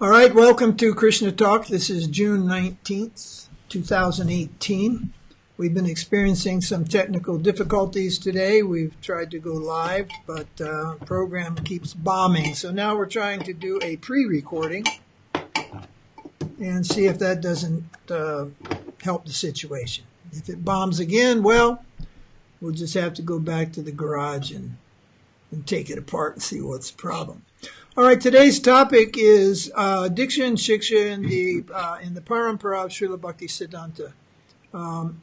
All right, welcome to Krishna Talk. This is June 19th, 2018. We've been experiencing some technical difficulties today. We've tried to go live, but the program keeps bombing. So now we're trying to do a pre-recording and see if that doesn't help the situation. If it bombs again, well, we'll just have to go back to the garage and take it apart and see what's the problem. All right, today's topic is Diksa and Siksa in the Parampara of Srila Bhaktisiddanta.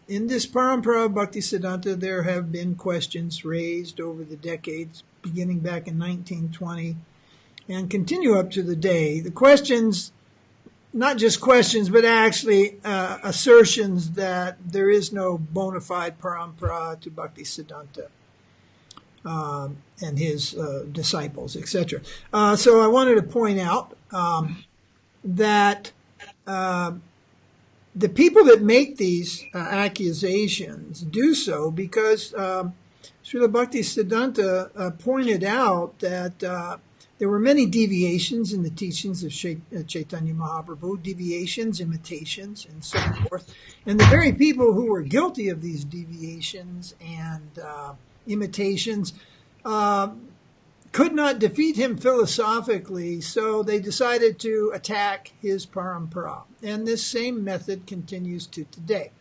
In this Parampara of Bhaktisiddanta, there have been questions raised over the decades, beginning back in 1920, and continue up to the day. The questions, not just questions, but actually assertions that there is no bona fide Parampara to Bhaktisiddanta. And his disciples, etc. So I wanted to point out that the people that make these accusations do so because Srila Bhaktisiddanta pointed out that there were many deviations in the teachings of Chaitanya Mahaprabhu, deviations, imitations, and so forth. And the very people who were guilty of these deviations and imitations could not defeat him philosophically, so they decided to attack his parampara. And this same method continues to today.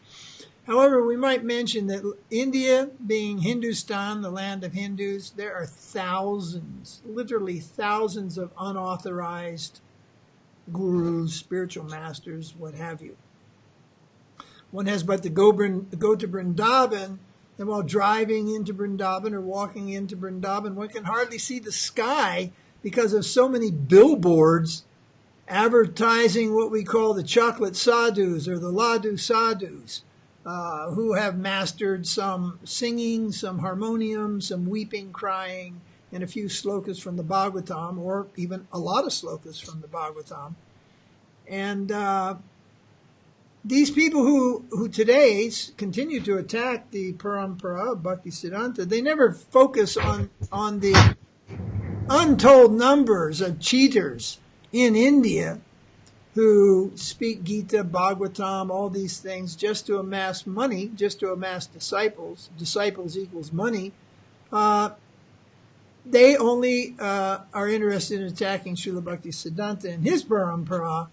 However, we might mention that India, being Hindustan, the land of Hindus, there are thousands, literally thousands of unauthorized gurus, spiritual masters, what have you. One has but to go to Vrindavan, and while driving into Vrindavan or walking into Vrindavan, one can hardly see the sky because of so many billboards advertising what we call the chocolate sadhus or the laddu sadhus, who have mastered some singing, some harmonium, some weeping, crying, and a few slokas from the Bhagavatam, or even a lot of slokas from the Bhagavatam. And these people who today continue to attack the parampara of Bhaktisiddanta, they never focus on the untold numbers of cheaters in India who speak Gita, Bhagavatam, all these things just to amass money, just to amass disciples. Disciples equals money. They only are interested in attacking Srila Bhaktisiddanta and his parampara.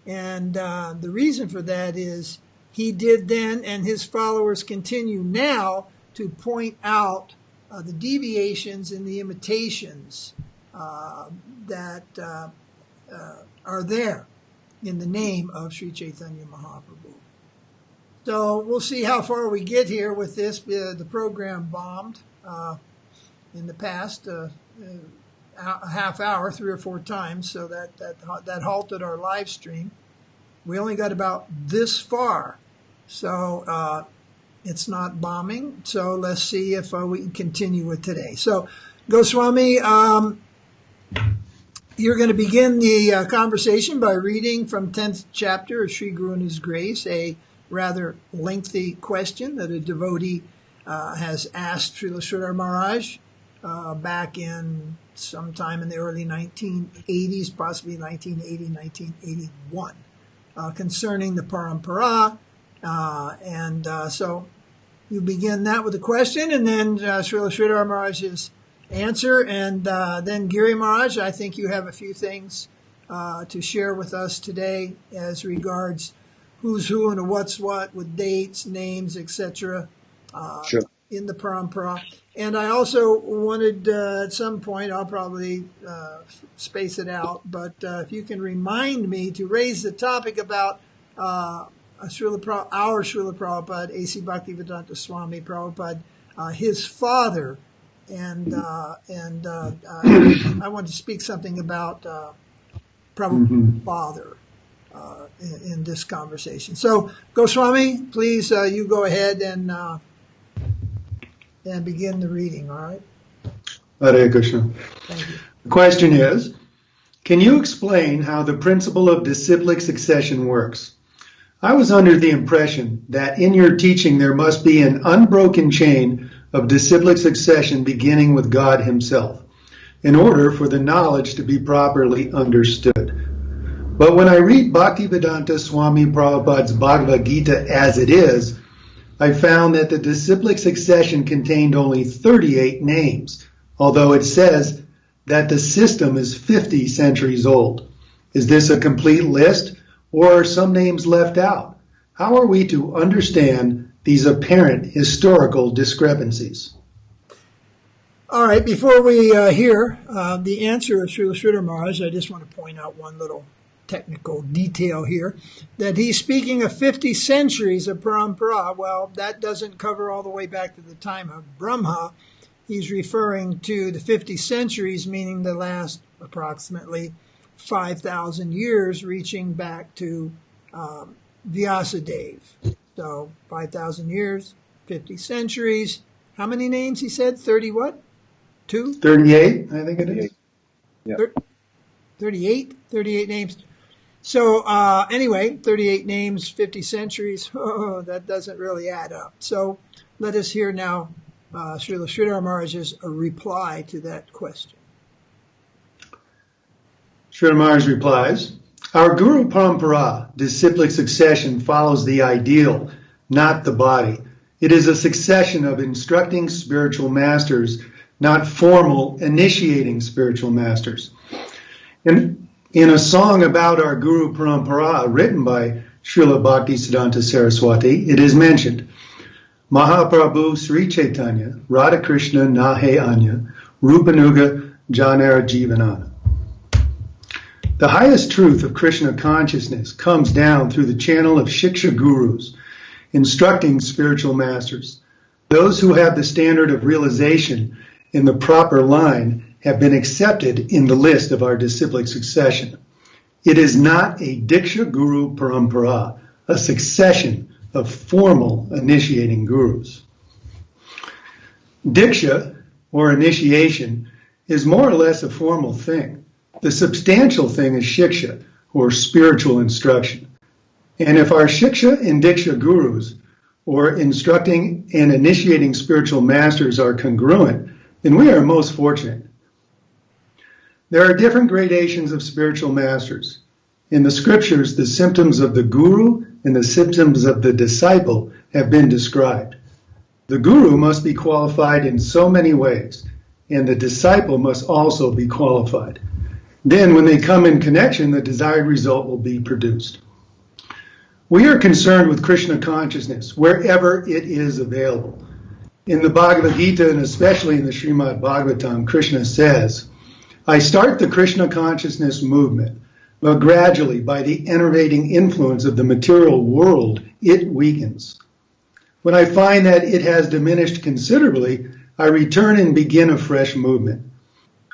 And the reason for that is he did then, and his followers continue now, to point out the deviations and the imitations that are there in the name of Sri Chaitanya Mahaprabhu. So we'll see how far we get here with this. The program bombed in the past. A half hour, 3 or 4 times, so that halted our live stream. We only got about this far, so it's not bombing. So let's see if we can continue with today. So, Goswami, you're going to begin the conversation by reading from 10th chapter of Sri Guru and His Grace, a rather lengthy question that a devotee has asked Srila Sridhara Maharaj back in sometime in the early 1980s, possibly 1980, 1981, concerning the parampara. So you begin that with a question, and then Srila Sridhara Maharaj's answer, and then Giri Maharaj, I think you have a few things to share with us today as regards who's who and what's what with dates, names, etc. Sure. In the parampara. And I also wanted, at some point, I'll probably space it out, but if you can remind me to raise the topic about our Srila Prabhupada, A.C. Bhaktivedanta Swami Prabhupada, his father, and I want to speak something about Prabhupada's father in this conversation. So, Goswami, please, you go ahead and begin the reading, all right? Hare Krishna. Thank you. The question is, can you explain how the principle of disciplic succession works? I was under the impression that in your teaching there must be an unbroken chain of disciplic succession beginning with God Himself, in order for the knowledge to be properly understood. But when I read Bhaktivedanta Swami Prabhupada's Bhagavad Gita as it is, I found that the disciplic succession contained only 38 names, although it says that the system is 50 centuries old. Is this a complete list, or are some names left out? How are we to understand these apparent historical discrepancies? All right, before we hear the answer of Srila Sridhar Maharaj, I just want to point out one little technical detail here, that he's speaking of 50 centuries of parampara. Well, that doesn't cover all the way back to the time of Brahma. He's referring to the 50 centuries, meaning the last approximately 5,000 years, reaching back to Vyasadeva. So 5,000 years, 50 centuries. How many names he said? 30 what? 2? 38, I think it is. Yeah. 38? 38 names. So anyway, 38 names, 50 centuries, that doesn't really add up. So let us hear now Srila Sridhar Maharaj's reply to that question. Sridhar Maharaj replies, our Guru Parampara, disciplic succession, follows the ideal, not the body. It is a succession of instructing spiritual masters, not formal initiating spiritual masters. In a song about our Guru Parampara written by Srila Bhaktisiddanta Saraswati, it is mentioned, Mahaprabhu Sri Chaitanya, Radha Krishna Nahe Anya, Rupanuga Janara Jivanana. The highest truth of Krishna consciousness comes down through the channel of Shiksha Gurus, instructing spiritual masters. Those who have the standard of realization in the proper line have been accepted in the list of our disciplic succession. It is not a Diksha Guru Parampara, a succession of formal initiating gurus. Diksha, or initiation, is more or less a formal thing. The substantial thing is Shiksha, or spiritual instruction. And if our Shiksha and Diksha gurus, or instructing and initiating spiritual masters, are congruent, then we are most fortunate. There are different gradations of spiritual masters. In the scriptures, the symptoms of the guru and the symptoms of the disciple have been described. The guru must be qualified in so many ways, and the disciple must also be qualified. Then, when they come in connection, the desired result will be produced. We are concerned with Krishna consciousness wherever it is available. In the Bhagavad Gita, and especially in the Srimad Bhagavatam, Krishna says, I start the Krishna consciousness movement, but gradually, by the enervating influence of the material world, it weakens. When I find that it has diminished considerably, I return and begin a fresh movement.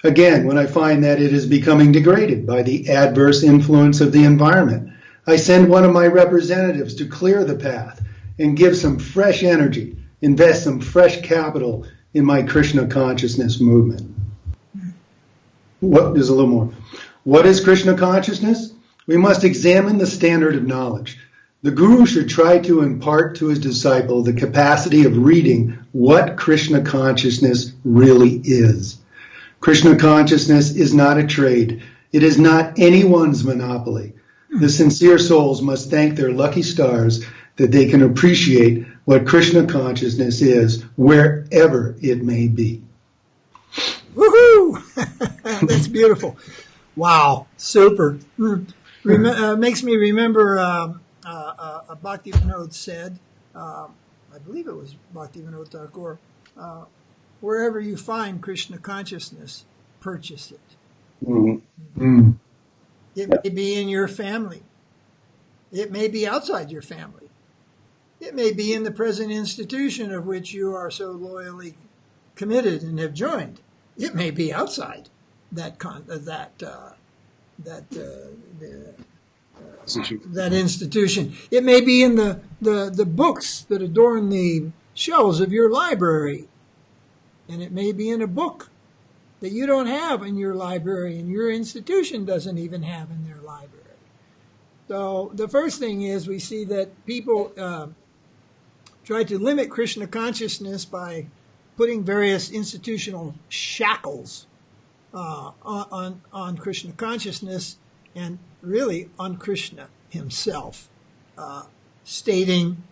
Again, when I find that it is becoming degraded by the adverse influence of the environment, I send one of my representatives to clear the path and give some fresh energy, invest some fresh capital in my Krishna consciousness movement. There's a little more. What is Krishna consciousness? We must examine the standard of knowledge. The guru should try to impart to his disciple the capacity of reading what Krishna consciousness really is. Krishna consciousness is not a trade. It is not anyone's monopoly. The sincere souls must thank their lucky stars that they can appreciate what Krishna consciousness is wherever it may be. Woohoo! That's beautiful. Wow, super. Makes me remember Bhaktivinoda said, I believe it was Bhaktivinoda Thakura, wherever you find Krishna consciousness, purchase it. Mm-hmm. It may be in your family. It may be outside your family. It may be in the present institution of which you are so loyally committed and have joined. It may be outside that institution. It may be in the books that adorn the shelves of your library. And it may be in a book that you don't have in your library and your institution doesn't even have in their library. So the first thing is we see that people try to limit Krishna consciousness by putting various institutional shackles on Krishna consciousness, and really on Krishna himself, stating,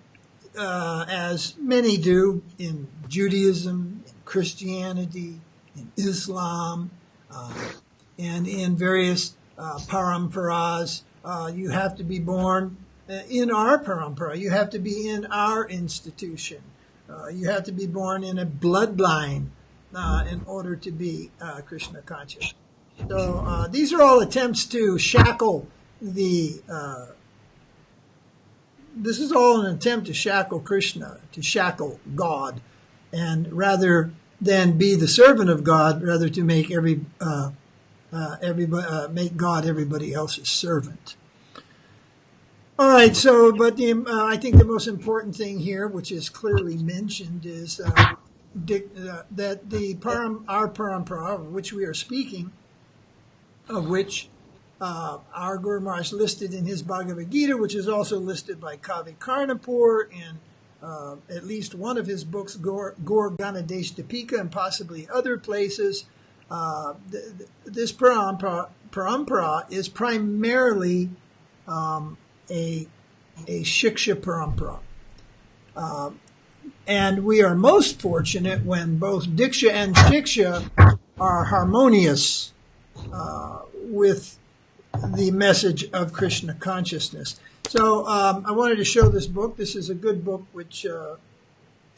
as many do in Judaism, in Christianity, in Islam, and in various paramparas, you have to be born in our parampara. You have to be in our institution. You have to be born in a bloodline in order to be Krishna conscious. So these are all attempts to shackle this is all an attempt to shackle Krishna, to shackle God, and rather than be the servant of God, rather to make make God everybody else's servant. All right. So, but I think the most important thing here, which is clearly mentioned, is that our parampara, of which we are speaking, of which our Guru Maharaj listed in his Bhagavad Gita, which is also listed by Kavi Karnapur in at least one of his books, Gaur Ganadesh Dipika, and possibly other places. This parampara is primarily a Shiksha parampara. And we are most fortunate when both Diksha and Siksha are harmonious with the message of Krishna consciousness. So I wanted to show this book. This is a good book, which if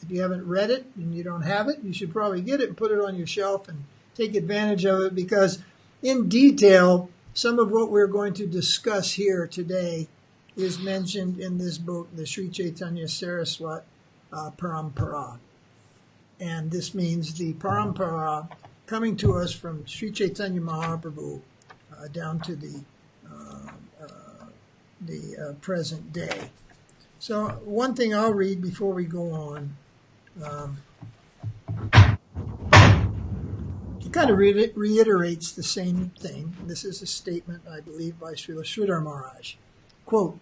you haven't read it and you don't have it, you should probably get it and put it on your shelf and take advantage of it, because in detail, some of what we're going to discuss here today is mentioned in this book, the Sri Chaitanya Saraswat Parampara. And this means the parampara coming to us from Sri Chaitanya Mahaprabhu down to the present day. So one thing I'll read before we go on. It kind of reiterates the same thing. This is a statement, I believe, by Srila Maharaj. Quote,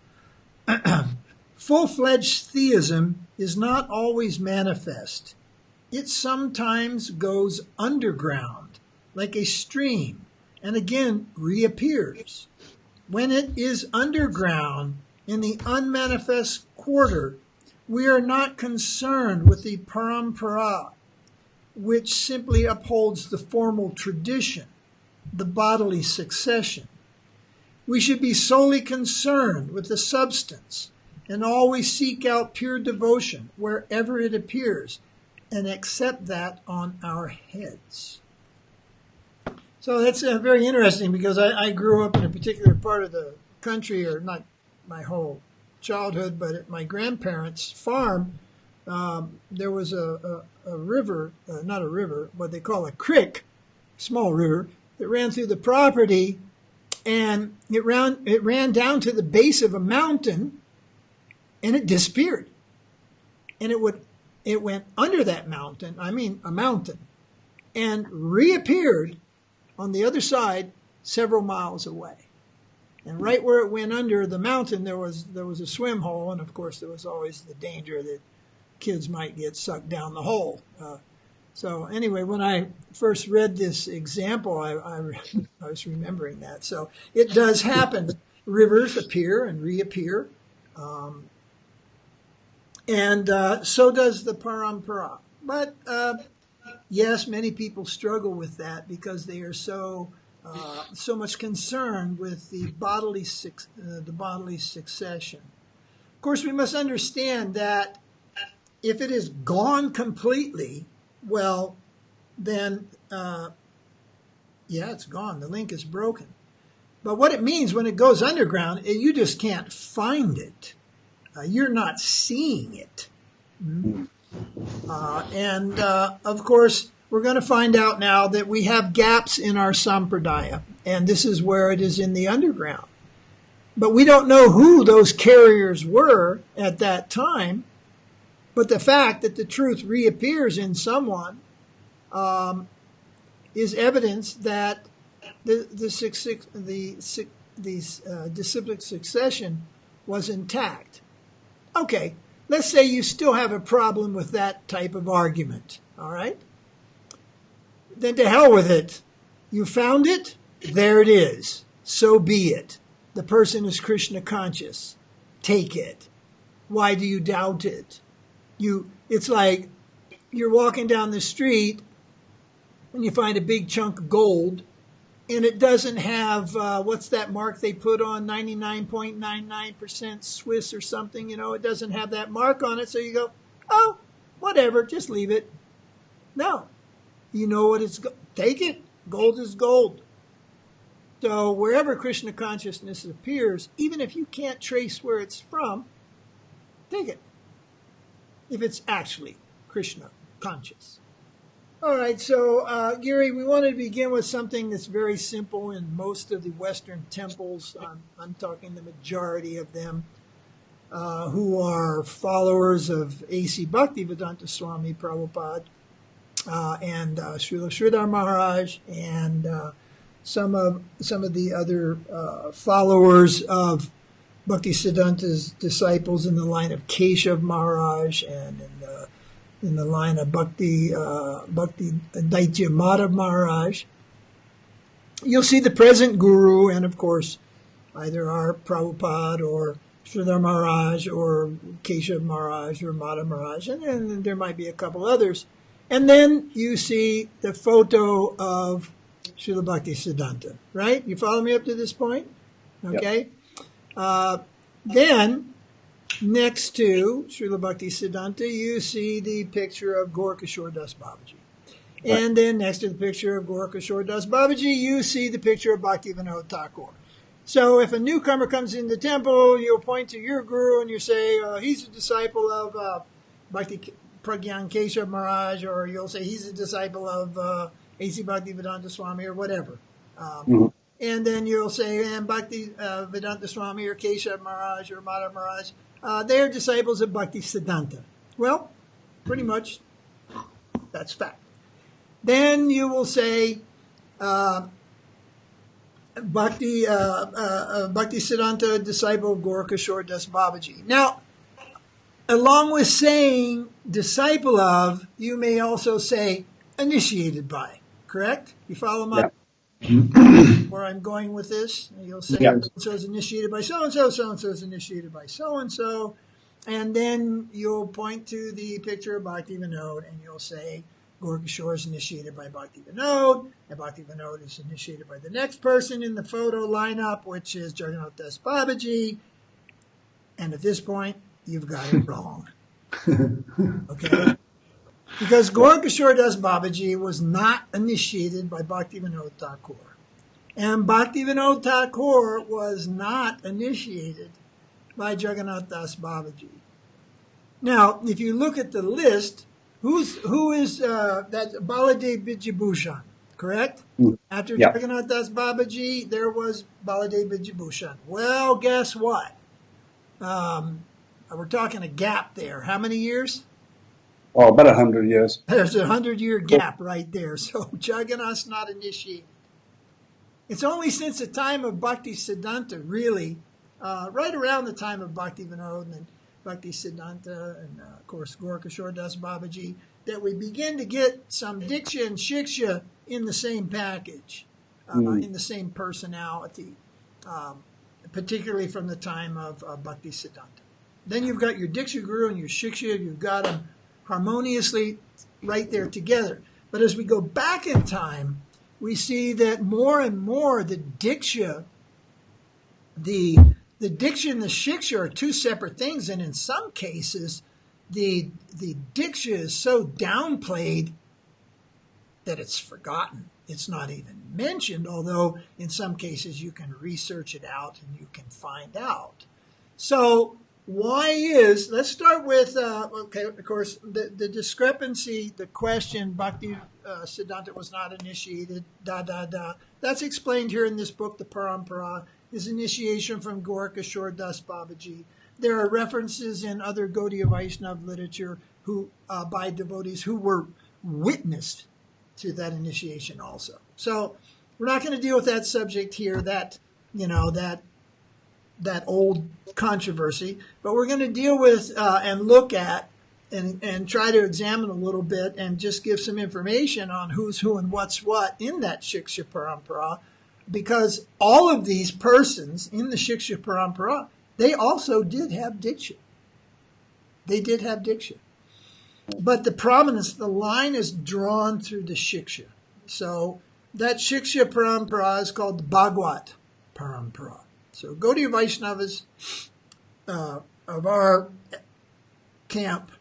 full-fledged theism is not always manifest. It sometimes goes underground, like a stream, and again reappears. When it is underground in the unmanifest quarter, we are not concerned with the parampara, which simply upholds the formal tradition, the bodily succession. We should be solely concerned with the substance and always seek out pure devotion wherever it appears and accept that on our heads. So that's very interesting, because I grew up in a particular part of the country, or not my whole childhood, but at my grandparents' farm. There was a river, not a river, what they call a creek, small river, that ran through the property, and it ran down to the base of a mountain, and it disappeared. And it went under that mountain, a mountain, and reappeared on the other side several miles away. And right where it went under the mountain, there was a swim hole, and of course there was always the danger that kids might get sucked down the hole. So anyway, when I first read this example, I was remembering that. So it does happen. Rivers appear and reappear. And so does the parampara. But yes, many people struggle with that because they are so much concerned with the bodily succession. Of course, we must understand that if it is gone completely, well, then, it's gone. The link is broken. But what it means when it goes underground, you just can't find it. You're not seeing it. And of course, we're going to find out now that we have gaps in our sampradaya, and this is where it is in the underground. But we don't know who those carriers were at that time. But the fact that the truth reappears in someone is evidence that the disciplic succession was intact. Okay, let's say you still have a problem with that type of argument, all right? Then to hell with it. You found it, there it is. so be it. The person is Krishna conscious. Take it. Why do you doubt it? It's like you're walking down the street and you find a big chunk of gold, and it doesn't have, what's that mark they put on, 99.99% Swiss or something, it doesn't have that mark on it. So you go, oh, whatever, just leave it. No. You know what take it. Gold is gold. So wherever Krishna consciousness appears, even if you can't trace where it's from, take it. If it's actually Krishna conscious. All right, so Gary, we want to begin with something that's very simple in most of the Western temples. I'm talking the majority of them, who are followers of A.C. Bhaktivedanta Swami Prabhupada, and Srila Sridhara Maharaj, and some of the other followers of Bhaktisiddhanta's disciples in the line of Keshav Maharaj, and in the line of Bhakti Daitya Madhav Maharaj. You'll see the present guru, and of course, either our Prabhupada or Sridhar Maharaj or Keshav Maharaj or Madhav Maharaj, and then there might be a couple others. And then you see the photo of Srila Bhaktisiddanta, right? You follow me up to this point? Okay. Yep. Then, next to Srila Bhaktisiddanta, you see the picture of Gaurkishore Das Babaji. Right. And then next to the picture of Gaurkishore Das Babaji, you see the picture of Bhaktivinoda Thakura. So if a newcomer comes in the temple, you'll point to your guru and you say, he's a disciple of Bhakti Pragyan Keshav Maharaj, or you'll say he's a disciple of A.C. Bhaktivedanta Swami, or whatever. And then you'll say, and Bhaktivedanta Swami or Keshav Maharaj or Madhav Maharaj, they're disciples of Bhaktisiddanta. Well, pretty much that's fact. Then you will say Bhaktisiddanta, disciple of Gaurkishore Das Babaji. Now, along with saying disciple of, you may also say initiated by, correct? You follow my where I'm going with this? You'll say so-and-so is initiated by so-and-so, so-and-so is initiated by so-and-so, and then you'll point to the picture of Bhaktivinoda and you'll say Gaurkishore is initiated by Bhaktivinoda, and Bhaktivinoda is initiated by the next person in the photo lineup, which is Jagannath Das Babaji, and at this point, you've got it wrong. Okay? Because Gaurkishore Das Babaji was not initiated by Bhaktivinoda Thakura. And Bhaktivinoda Thakura was not initiated by Jagannath Das Babaji. Now, if you look at the list, who is that's Baladev Vijayabhushan, correct? After Jagannath Das Babaji, there was Baladev Vijayabhushan. Well, guess what? We're talking a gap there. How many years? Oh, about 100 years. There's a 100-year gap right there. So Jagannath's not initiated. It's only since the time of Bhaktisiddanta, really, right around the time of Bhaktivinoda and Bhaktisiddanta and, of course, Gaurkishore Das Babaji, that we begin to get some Diksha and Shiksha in the same package, in the same personality, particularly from the time of Bhaktisiddanta. Then you've got your Diksha Guru and your Shiksha. You've got them harmoniously right there together. But as we go back in time, we see that more and more the Diksha, the Diksha and the Shiksha are two separate things. And in some cases, the Diksha is so downplayed that it's forgotten. It's not even mentioned, although in some cases you can research it out and you can find out. So let's start with, of course, the discrepancy, the question, Bhaktisiddanta was not initiated, That's explained here in this book, the Parampara, his initiation from Gaurkishore Das Babaji. There are references in other Gaudiya Vaiṣṇava literature by devotees who were witnessed to that initiation also. So we're not going to deal with that subject here, that old controversy, but we're going to deal with and look at and try to examine a little bit and just give some information on who's who and what's what in that Shiksha Parampara because all of these persons in the Shiksha Parampara, they also did have Diksha. They did have Diksha. But the prominence, the line is drawn through the Shiksha. So that Shiksha Parampara is called the Bhagavad Parampara. So Gaudiya Vaishnavas of our camp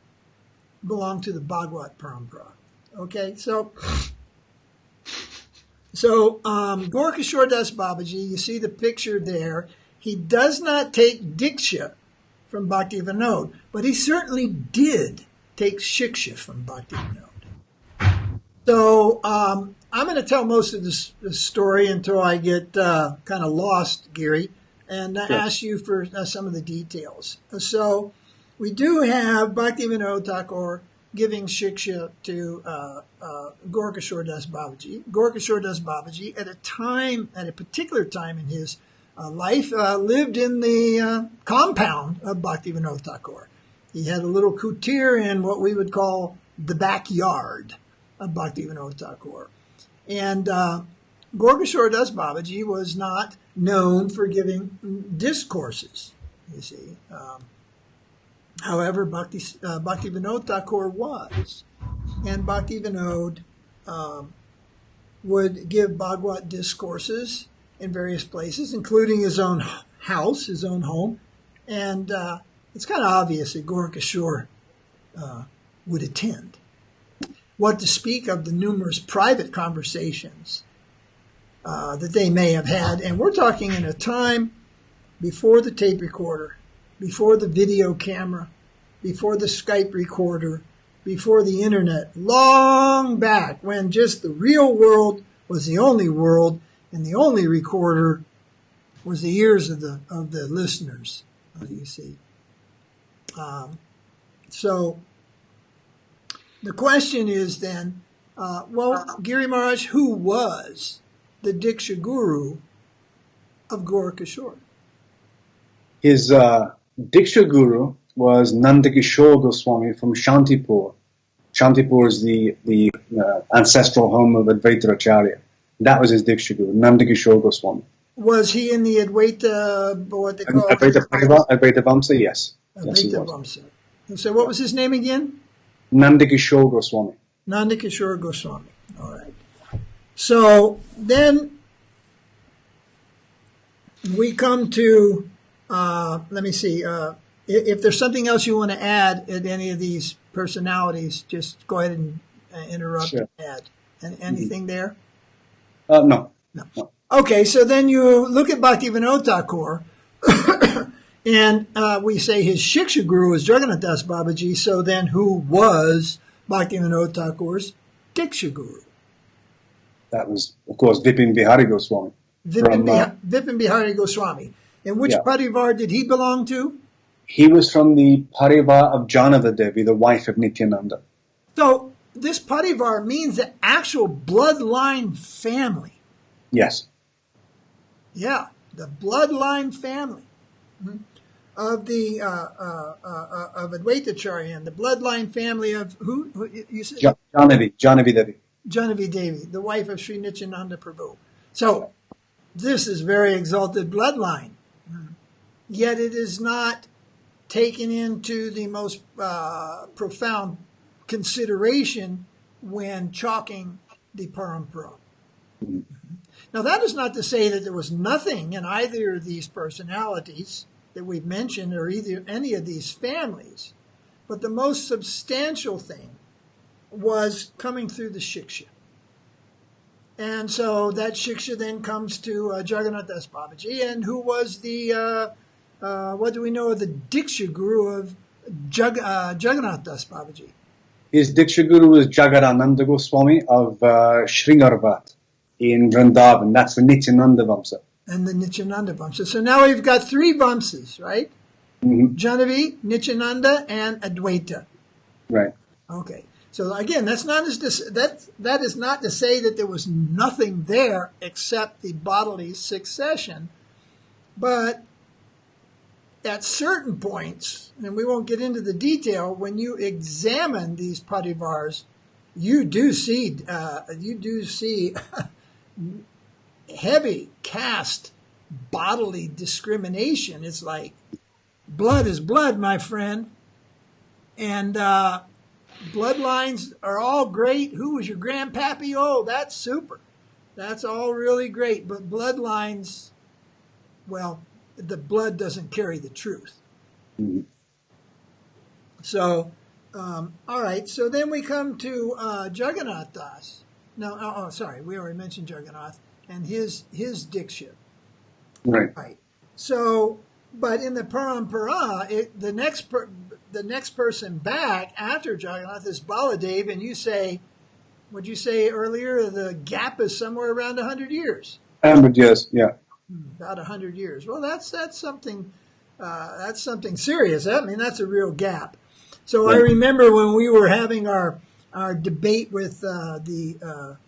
belong to the Bhagavad Parampara. Okay, so Gaurkishore Das Babaji, you see the picture there. He does not take Diksha from Bhaktivinoda, but he certainly did take Shiksha from Bhaktivinoda. So I'm going to tell most of this story until I get kind of lost, Giri, and ask you for some of the details. So we do have Bhaktivinoda Thakura giving Shiksha to Gaurkishore Das Babaji. Gaurkishore Das Babaji, at a particular time in his life, lived in the compound of Bhaktivinoda Thakura. He had a little kutir in what we would call the backyard of Bhaktivinoda Thakura. And Gaurkishore Das Babaji was not known for giving discourses, you see. However, Bhaktivinoda Thakura was. And Bhaktivinoda would give Bhagavad discourses in various places, including his own house, his own home. And it's kind of obvious that Gaurkishore would attend. What to speak of the numerous private conversations that they may have had. And we're talking in a time before the tape recorder, before the video camera, before the Skype recorder, before the internet, long back when just the real world was the only world and the only recorder was the ears of the listeners, you see. So the question is then, Giri Maharaj, who was the Diksha Guru of Gaurkishore? His Diksha Guru was Nandakishore Goswami from Shantipur. Shantipur is the ancestral home of Advaita Acharya. That was his Diksha Guru, Nandakishore Goswami. Was he in the Advaita, what they call Advaita Vamsa, yes. Advaita Vamsa. So what was his name again? Nandakishore Goswami. Nandakishore Goswami. All right. So then we come to, let me see, if there's something else you want to add at any of these personalities, just go ahead and interrupt and add. And anything there? No. Okay, so then you look at Bhaktivinoda Thakura, and we say his Shiksha Guru is Jagannath Das Babaji, so then who was Bhaktivinoda Thakura's Diksha Guru? That was, of course, Vipin Bihari Goswami. Vipin Bihari Goswami. And which Parivar did he belong to? He was from the Parivar of Janava Devi, the wife of Nityananda. So this Parivar means the actual bloodline family. Yes. Yeah, the bloodline family of the of Advaitacharya, and the bloodline family of who you said? Janavi Devi. Janavi Devi, the wife of Sri Nityananda Prabhu. So this is very exalted bloodline, yet it is not taken into the most profound consideration when chalking the parampara. Now, that is not to say that there was nothing in either of these personalities that we've mentioned or either any of these families, but the most substantial thing was coming through the Shiksha. And so that Shiksha then comes to Jagannath Das Babaji, and who was the, what do we know of the Diksha Guru of Jagannath Das Babaji? His Diksha Guru was Jagadananda Goswami of Sringarvat in Vrindavan. That's the Nityananda Vamsa. And the Nityananda Vamsa. So now we've got three Vamsas, right? Mm-hmm. Janavi, Nityananda, and Advaita. Right. Okay. So again, that is not to say that there was nothing there except the bodily succession, but at certain points, and we won't get into the detail, when you examine these parivars, you do see heavy caste bodily discrimination. It's like blood is blood, my friend. And bloodlines are all great. Who was your grandpappy? Oh, that's super. That's all really great. But bloodlines, well, the blood doesn't carry the truth. Mm-hmm. So, all right. So then we come to Jagannath Das. No, sorry. We already mentioned Jagannath and his Diksha. Right. Right. So, but in the Parampara, the next person back after Jagannath is Baladev, and you say, what'd you say earlier? The gap is somewhere around 100 years. 100 years, yeah. About 100 years. Well, that's something serious. I mean, that's a real gap. So I remember when we were having our debate with the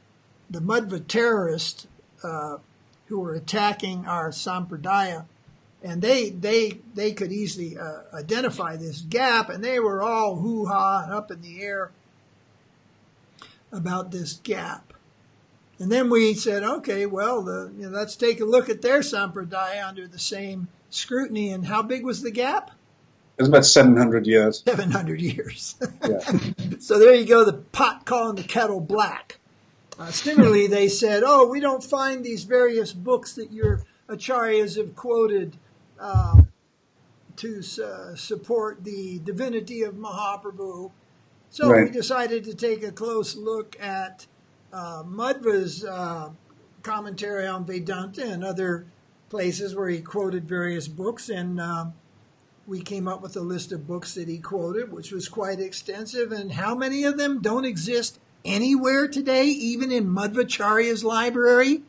Madhva terrorists who were attacking our sampradaya, and they could easily identify this gap, and they were all hoo-ha and up in the air about this gap. And then we said, okay, well, let's take a look at their sampradaya under the same scrutiny. And how big was the gap? It was about 700 years. 700 years. Yeah. So there you go, the pot calling the kettle black. Similarly, they said, we don't find these various books that your acharyas have quoted to support the divinity of Mahaprabhu. So we decided to take a close look at Madhva's commentary on Vedanta and other places where he quoted various books, and we came up with a list of books that he quoted, which was quite extensive. And how many of them don't exist anywhere today, even in Madhvacharya's library?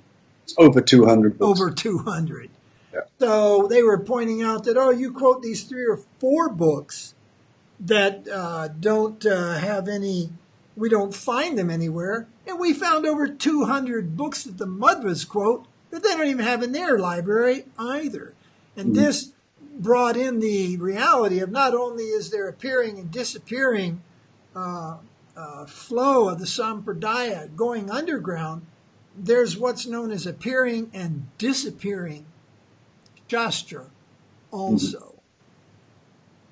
It's over 200 books. Over 200. Yeah. So they were pointing out that, you quote these 3 or 4 books that don't have any, we don't find them anywhere. And we found over 200 books that the Madhvas quote that they don't even have in their library either. And this brought in the reality of not only is there appearing and disappearing flow of the sampradaya going underground, there's what's known as appearing and disappearing shastra also.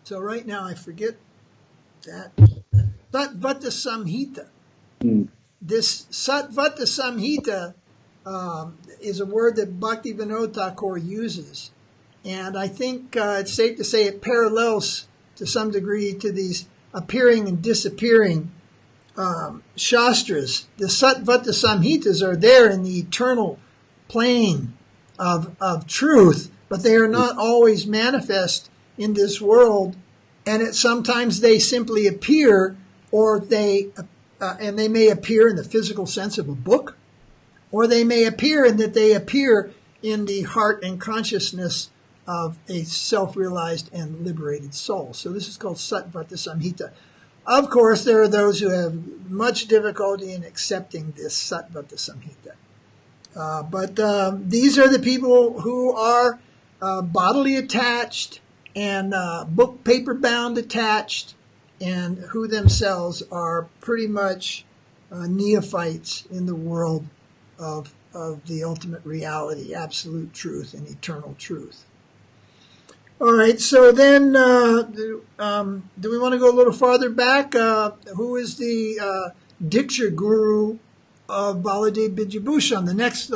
So right now I forget that. Satvata Samhita. This Satvata Samhita is a word that Bhaktivinoda Thakura uses. And I think it's safe to say it parallels to some degree to these appearing and disappearing shastras. The Satvata Samhitas are there in the eternal plane of truth, but they are not always manifest in this world. And sometimes they simply appear, or they may appear in the physical sense of a book, or they may appear in that they appear in the heart and consciousness of a self-realized and liberated soul. So this is called Satvata Samhita. Of course, there are those who have much difficulty in accepting this Satvata Samhita. But these are the people who are bodily attached and book paper bound attached, and who themselves are pretty much neophytes in the world of the ultimate reality, absolute truth and eternal truth. All right, so then do we want to go a little farther back? Who is the Diksha Guru of Baladev Bijabhushan? The next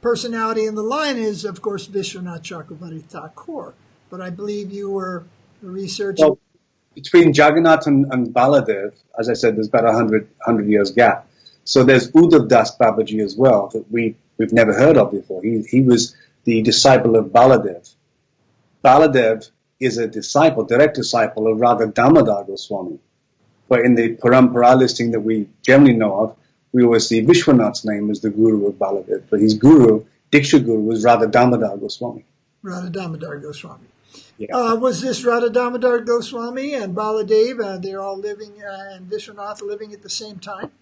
personality in the line is, of course, Vishwanath Chakravarti Thakur. But I believe you were researching. Well, between Jagannath and Baladev, as I said, there's about 100 years gap. So there's Uddhav Das Babaji as well, that we've never heard of before. He was the disciple of Baladev. Baladev is a direct disciple of Raga Damodar Goswami. But in the Parampara listing that we generally know of, we always see Vishwanath's name as the guru of Baladev. But his guru, Diksha Guru, was Radha Damodar Goswami. Radha Damodar Goswami. Yeah. Was this Radha Damodar Goswami and Baladev, they're all living, and Vishwanath living at the same time?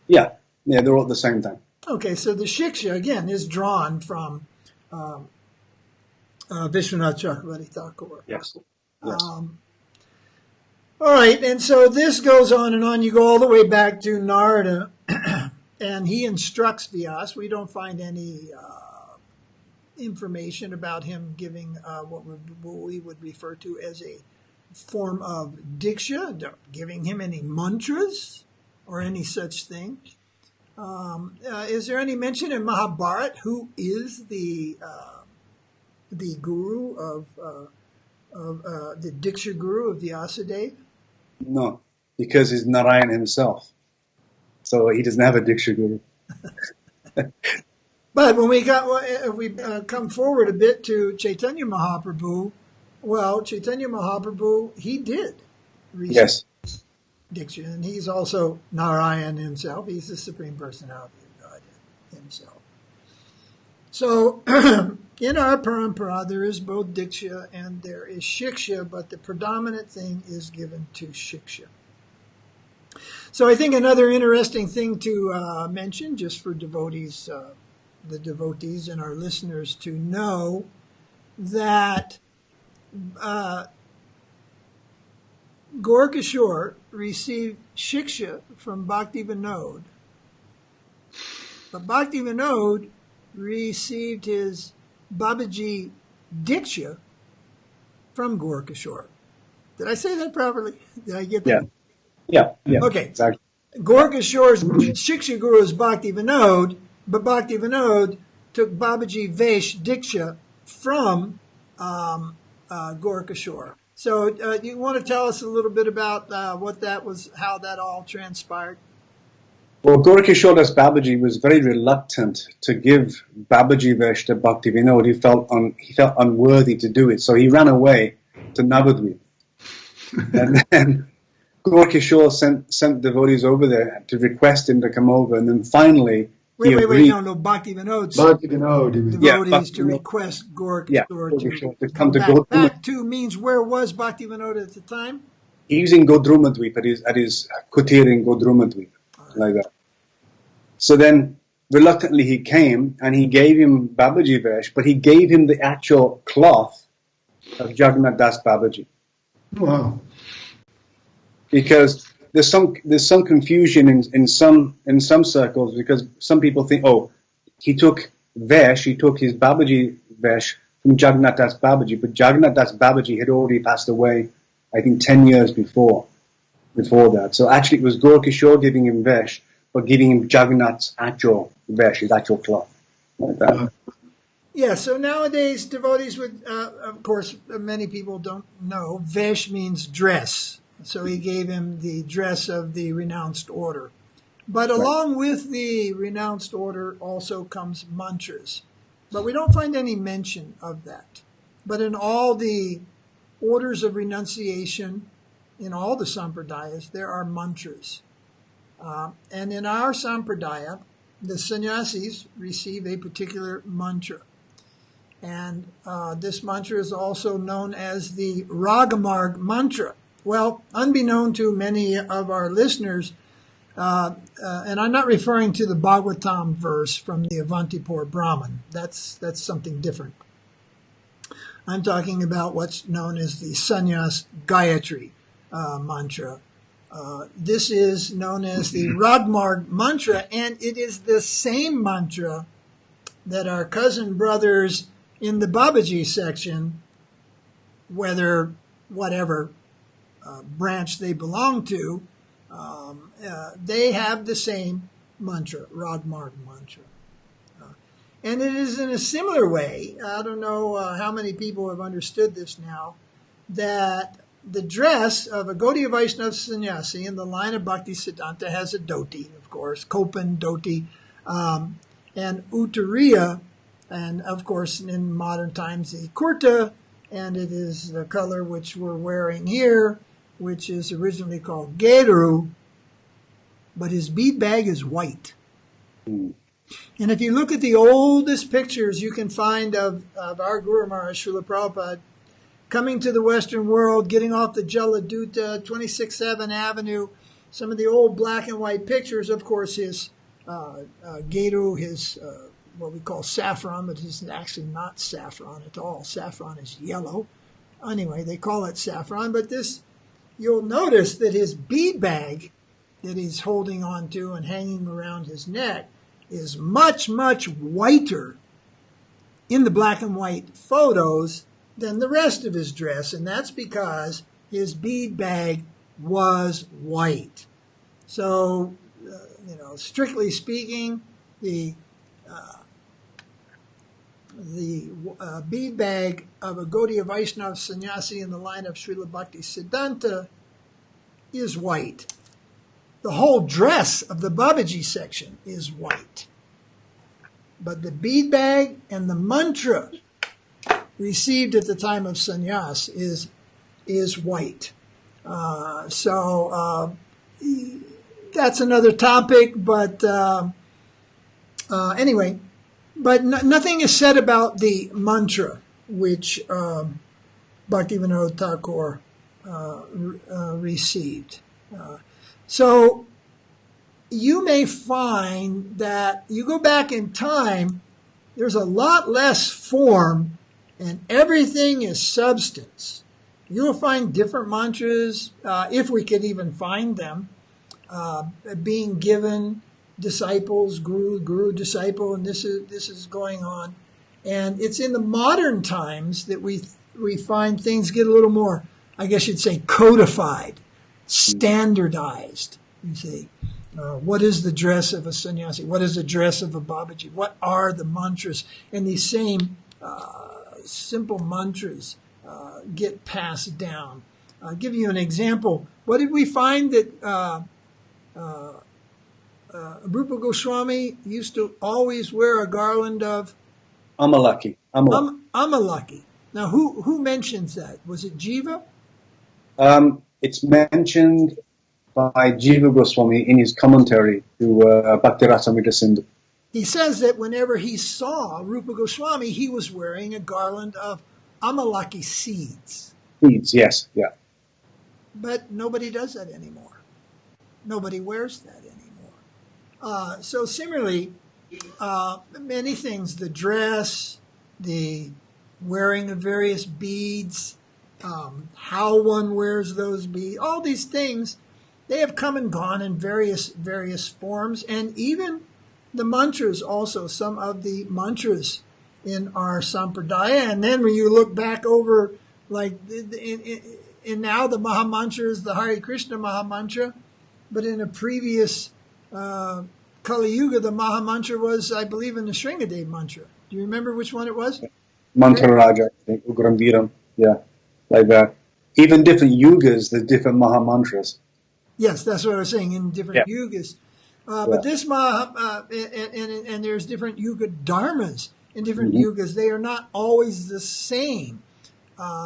Yeah, they're all at the same time. Okay, so the Shiksha, again, is drawn from Vishwanath Chakravarti Thakur. Yes. All right, and so this goes on and on. You go all the way back to Narada, and he instructs Vyas. We don't find any information about him giving what we would refer to as a form of diksha, giving him any mantras or any such thing. Is there any mention in Mahabharata who is the guru of the diksha guru of Vyasadeva? No, because he's Narayan himself. So he doesn't have a diksha guru. But when we come forward a bit to Chaitanya Mahaprabhu, well, Chaitanya Mahaprabhu, he did receive Yes. diksha, and he's also Narayan himself. He's the Supreme Personality of God himself. So in our parampara, there is both diksha and there is shiksha, but the predominant thing is given to shiksha. So I think another interesting thing to mention, just for devotees, the devotees and our listeners to know, that Gaurkishore received shiksha from Bhaktivinoda, but Bhaktivinoda received his Babaji Diksha from Gaurkishore. Did I say that properly? Did I get that? Yeah. Okay. Exactly. Gaurkishore's Shiksha Guru is Bhaktivinoda, but Bhaktivinoda took Babaji Vaiṣṇava Diksha from Gaurkishore. So you want to tell us a little bit about what that was, how that all transpired? Well, Gaurkishore's Babaji was very reluctant to give Babaji Vaiṣṇava to Bhaktivinoda. He felt unworthy to do it, so he ran away to Navadvip. And then Gaurkishore sent devotees over there to request him to come over, and then finally Wait, no, Bhaktivinoda devotees to request Gaurkishore to come to back to means where was Bhaktivinoda at the time? He was in Godrumadvip at his kutir in Godrumadvip, like that. So then, reluctantly he came, and he gave him Babaji Vesh, but he gave him the actual cloth of Jagannath Das Babaji. Wow. Because there's some confusion in some circles, because some people think, he took his Babaji Vesh from Jagannath Das Babaji, but Jagannath Das Babaji had already passed away, I think 10 years before that. So actually it was Gaurkishore giving him Vesh, but giving him Jagannath's actual Vesh, his actual cloth. Like that. Yeah, so nowadays devotees would, of course, many people don't know, Vesh means dress. So he gave him the dress of the renounced order. But along with the renounced order also comes mantras. But we don't find any mention of that. But in all the orders of renunciation, in all the sampradayas, there are mantras. And in our sampradaya, the sannyasis receive a particular mantra. And this mantra is also known as the Raga Marg mantra. Well, unbeknown to many of our listeners, and I'm not referring to the Bhagavatam verse from the Avantipur Brahman. That's something different. I'm talking about what's known as the Sannyas Gayatri mantra. This is known as the Ragmarg mantra, and it is the same mantra that our cousin brothers in the Babaji section, whatever branch they belong to, they have the same mantra, Ragmarg mantra. And it is in a similar way, I don't know how many people have understood this now, that the dress of a Gaudiya Vaiṣṇava sannyasi in the line of Bhaktisiddanta has a dhoti, of course, kopan, dhoti, and uttariya, and of course in modern times the kurta, and it is the color which we're wearing here, which is originally called geru, but his bead bag is white. And if you look at the oldest pictures you can find of our Guru Maharaj, Srila Prabhupada, coming to the Western world, getting off the Jaladuta, 26th 7th Avenue, some of the old black and white pictures, of course, his geru, his what we call saffron, but it's actually not saffron at all. Saffron is yellow. Anyway, they call it saffron, but this, you'll notice that his bead bag that he's holding on to and hanging around his neck is much, much whiter in the black and white photos than the rest of his dress, and that's because his bead bag was white. So, strictly speaking, the bead bag of a Gaudiya Vaiṣṇava sannyasi in the line of Srila Bhaktisiddanta is white. The whole dress of the Babaji section is white. But the bead bag and the mantra received at the time of sannyas is white. So that's another topic, but anyway. But nothing is said about the mantra, which Bhaktivinoda Thakura received. So you may find that you go back in time, there's a lot less form, and everything is substance. You'll find different mantras, if we could even find them, being given. Disciples, guru, disciple, and this is going on, and it's in the modern times that we find things get a little more, I guess you'd say, codified, standardized. You see, what is the dress of a sannyasi? What is the dress of a Babaji? What are the mantras? And these same simple mantras get passed down. I'll give you an example. What did we find that Rupa Goswami used to always wear a garland of Amalaki. Amalaki. Now, who mentions that? Was it Jiva? It's mentioned by Jiva Goswami in his commentary to Bhakti Rasamrita Sindhu. He says that whenever he saw Rupa Goswami, he was wearing a garland of Amalaki seeds. Seeds, yes, yeah. But nobody does that anymore. Nobody wears that anymore. So similarly, many things, the dress, the wearing of various beads, how one wears those beads, all these things, they have come and gone in various forms, and even the mantras also, some of the mantras in our sampradaya. And then when you look back over, like in now the Maha Mantra is the Hare Krishna Maha Mantra, but in a previous Kali Yuga, the Maha Mantra was, I believe, in the Sringadev Mantra. Do you remember which one it was? Mantra Raga, Ugrambiram, yeah, like that. Even different yugas, there's different Maha Mantras. Yes, that's what I was saying, in different yugas. But this Maha, and there's different yuga dharmas in different yugas. They are not always the same.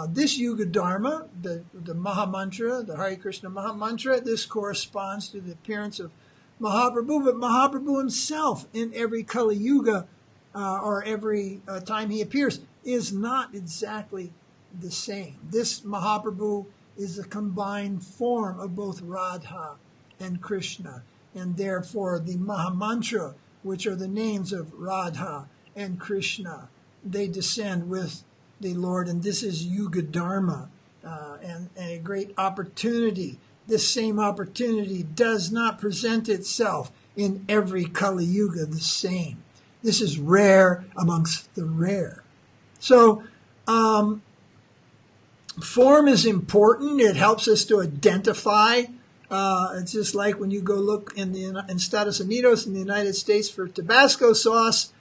This Yuga Dharma, the Maha Mantra, the Hare Krishna Maha Mantra, this corresponds to the appearance of Mahaprabhu, but Mahaprabhu himself in every Kali Yuga, or every time he appears, is not exactly the same. This Mahaprabhu is a combined form of both Radha and Krishna, and therefore the Maha Mantra, which are the names of Radha and Krishna, they descend with the Lord, and this is Yuga Dharma, and a great opportunity. This same opportunity does not present itself in every Kali Yuga the same. This is rare amongst the rare. So, form is important. It helps us to identify. It's just like when you go look in Estados Unidos in the United States for Tabasco sauce,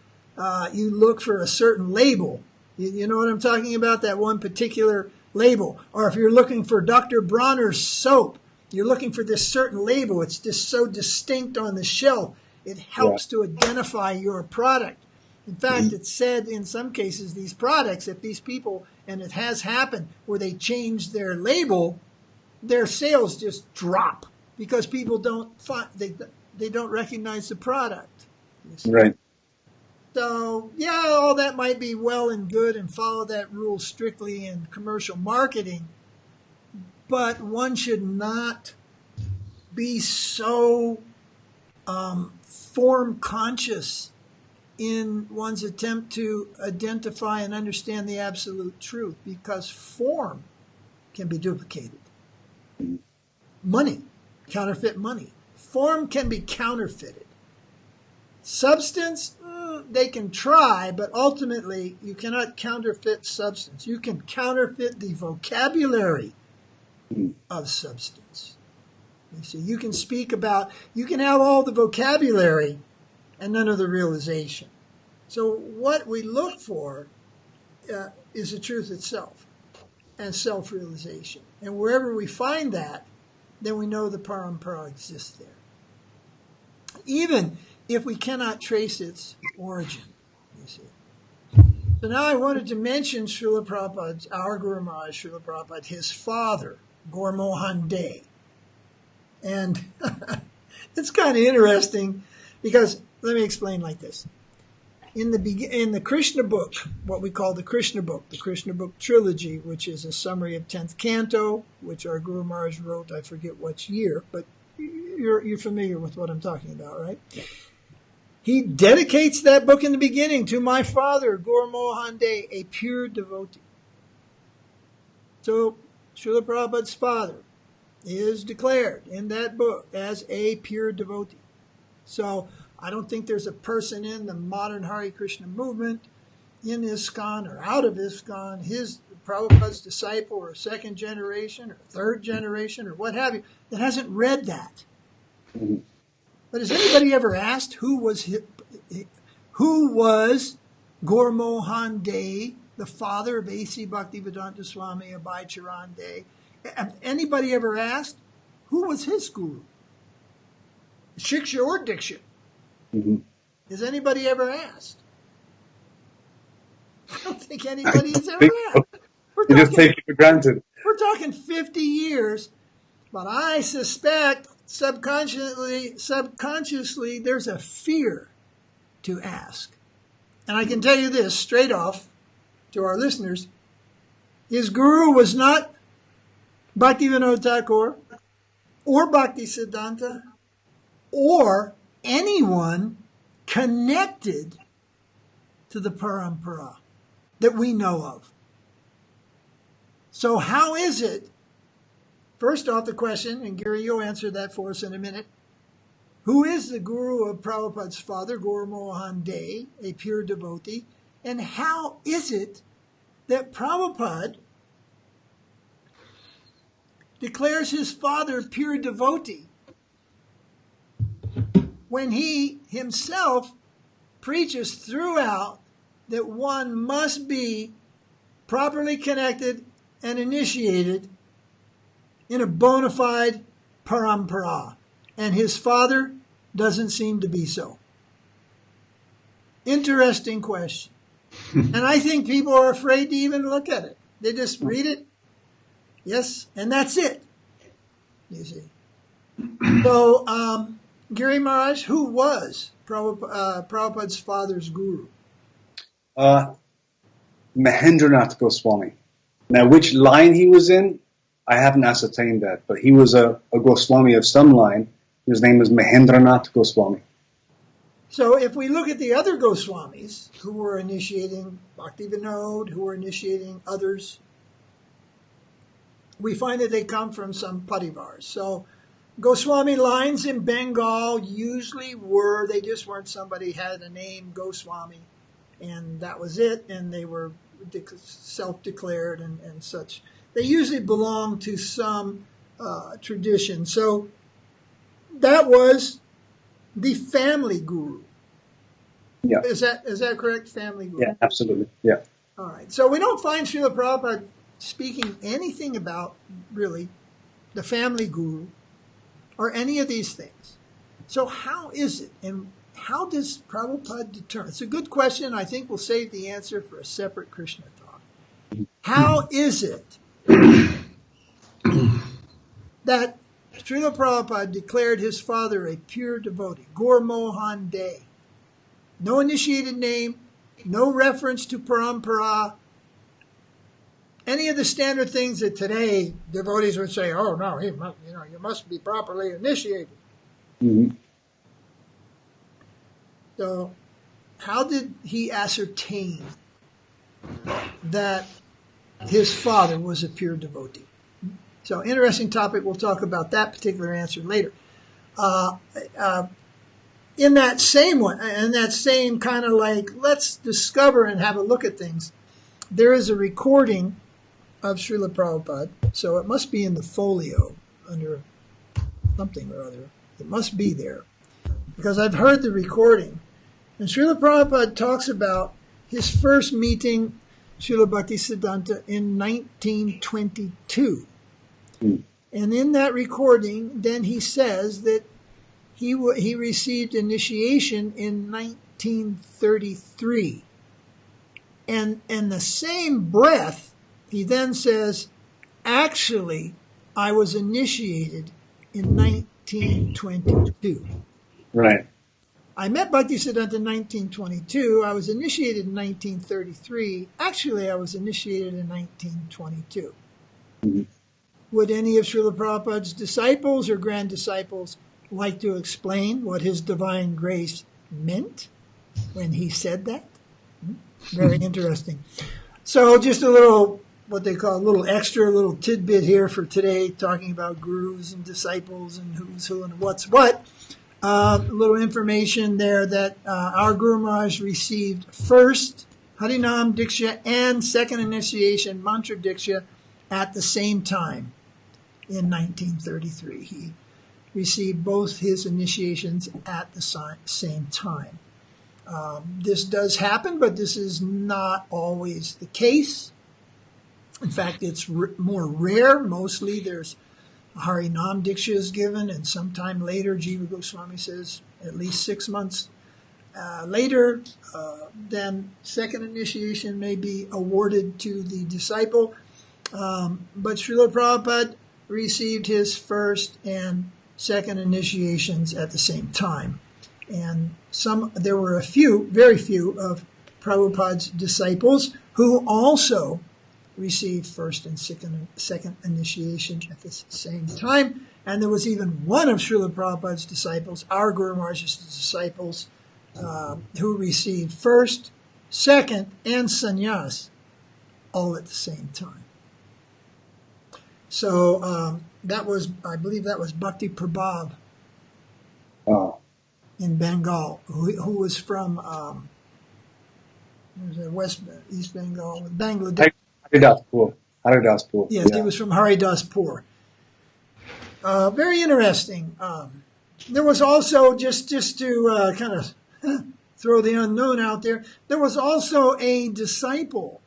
you look for a certain label. You know what I'm talking about? That one particular label. Or if you're looking for Dr. Bronner's soap, you're looking for this certain label. It's just so distinct on the shelf. It helps to identify your product. In fact, it's said in some cases, these products, if these people, and it has happened, where they change their label, their sales just drop because people don't they don't recognize the product. Right. So, yeah, all that might be well and good and follow that rule strictly in commercial marketing, but one should not be so form conscious in one's attempt to identify and understand the absolute truth, because form can be duplicated. Money, counterfeit money, Form can be counterfeited. Substance, they can try, but ultimately you cannot counterfeit substance. You can counterfeit the vocabulary of substance. You see, you can speak about, you can have all the vocabulary and none of the realization. So what we look for is the truth itself and self-realization. And wherever we find that, then we know the parampara exists there. Even if we cannot trace its origin, you see. So now I wanted to mention Srila Prabhupada's, our Guru Maharaj, Srila Prabhupada, his father, Gaur Mohan Day. And it's kind of interesting because, let me explain like this. In the Krishna book, what we call the Krishna book trilogy, which is a summary of 10th canto, which our Guru Maharaj wrote, I forget which year, but you're familiar with what I'm talking about, right? He dedicates that book in the beginning to my father, Gaur Mohan Day, a pure devotee. So, Srila Prabhupada's father is declared in that book as a pure devotee. So, I don't think there's a person in the modern Hare Krishna movement, in ISKCON or out of ISKCON, his Prabhupada's disciple or second generation or third generation or what have you, that hasn't read that. But has anybody ever asked who was Gaur Mohan Day, the father of A.C. Bhaktivedanta Swami Abhay Charan Day? Anybody ever asked who was his guru? Shiksha or Diksha? Has anybody ever asked? I don't think anybody has ever asked. You just take it for granted. We're talking 50 years, but I suspect subconsciously there's a fear to ask. And I can tell you this straight off to our listeners. His guru was not Bhaktivinoda Thakura or Bhaktisiddanta or anyone connected to the parampara that we know of. So how is it, first off the question, and Gary, you'll answer that for us in a minute, who is the guru of Prabhupada's father, Gaur Mohan Day, a pure devotee, and how is it that Prabhupada declares his father pure devotee when he himself preaches throughout that one must be properly connected and initiated in a bona fide parampara, and his father doesn't seem to be so? Interesting question. And I think people are afraid to even look at it. They just read it, yes, and that's it, you see. So, Giri Maharaj, who was Prabhupada's father's guru? Mahendranath Goswami. Now, which line he was in, I haven't ascertained that, but he was a Goswami of some line. His name was Mahendranath Goswami. So if we look at the other Goswamis who were initiating Bhaktivinoda, who were initiating others, we find that they come from some parivars. So Goswami lines in Bengal usually they just weren't somebody had a name Goswami, and that was it, and they were self-declared and such. They usually belong to some tradition. So that was the family guru. Yeah. Is that correct? Family guru. Yeah, absolutely. Yeah. All right. So we don't find Srila Prabhupada speaking anything about really the family guru or any of these things. So how is it, and how does Prabhupada determine? It's a good question. I think we'll save the answer for a separate Krishna talk. How is it that Srila Prabhupada declared his father a pure devotee, Gaur Mohan Day? No initiated name, no reference to parampara, any of the standard things that today devotees would say, oh no, you must be properly initiated. Mm-hmm. So how did he ascertain that his father was a pure devotee? So interesting topic. We'll talk about that particular answer later. Uh, uh, in that same one, in that same kind of like, let's discover and have a look at things, there is a recording of Srila Prabhupada, so it must be in the folio under something or other. It must be there, because I've heard the recording. And Srila Prabhupada talks about his first meeting Srila Bhaktisiddanta in 1922. And in that recording, then he says that he received initiation in 1933. And in the same breath, he then says, actually, I was initiated in 1922. Right. I met Bhaktisiddanta in 1922. I was initiated in 1933. Actually, I was initiated in 1922. Mm-hmm. Would any of Srila Prabhupada's disciples or grand disciples like to explain what his divine grace meant when he said that? Very interesting. So just a little, what they call a little extra, little tidbit here for today, talking about gurus and disciples and who's who and what's what. A little information there that our Guru Maharaj received first Harinam Diksha and second initiation Mantra Diksha at the same time in 1933. He received both his initiations at the same time. This does happen, but this is not always the case. In fact, it's more rare. Mostly there's Harinam Diksha is given, and sometime later, Jiva Goswami says at least 6 months later, then second initiation may be awarded to the disciple. But Srila Prabhupada received his first and second initiations at the same time. And there were a few, very few, of Prabhupada's disciples who also received first and second initiation at the same time. And there was even one of Srila Prabhupada's disciples, our Guru Maharaj's disciples, who received first, second, and sannyas all at the same time. So that was, I believe that was Bhakti Prabhav in Bengal, who was from East Bengal, Bangladesh. Haridaspur. Yes, Yeah. he was from Haridaspur. Very interesting. There was also, just to kind of throw the unknown out there, there was also a disciple.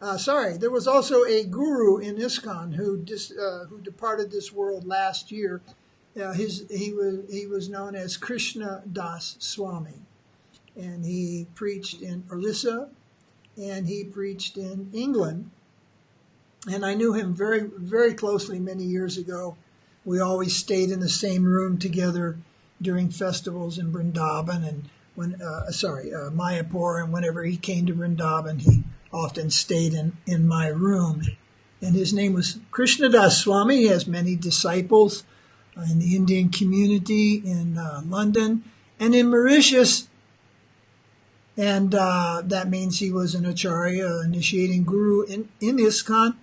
There was also a guru in ISKCON who departed this world last year. He was known as Krishna Das Swami, and he preached in Orissa, and he preached in England. And I knew him very, very closely many years ago. We always stayed in the same room together during festivals in Vrindavan and Mayapur. And whenever he came to Vrindavan, he often stayed in my room. And his name was Krishna Das Swami. He has many disciples in the Indian community in London and in Mauritius. And that means he was an acharya, initiating guru in ISKCON.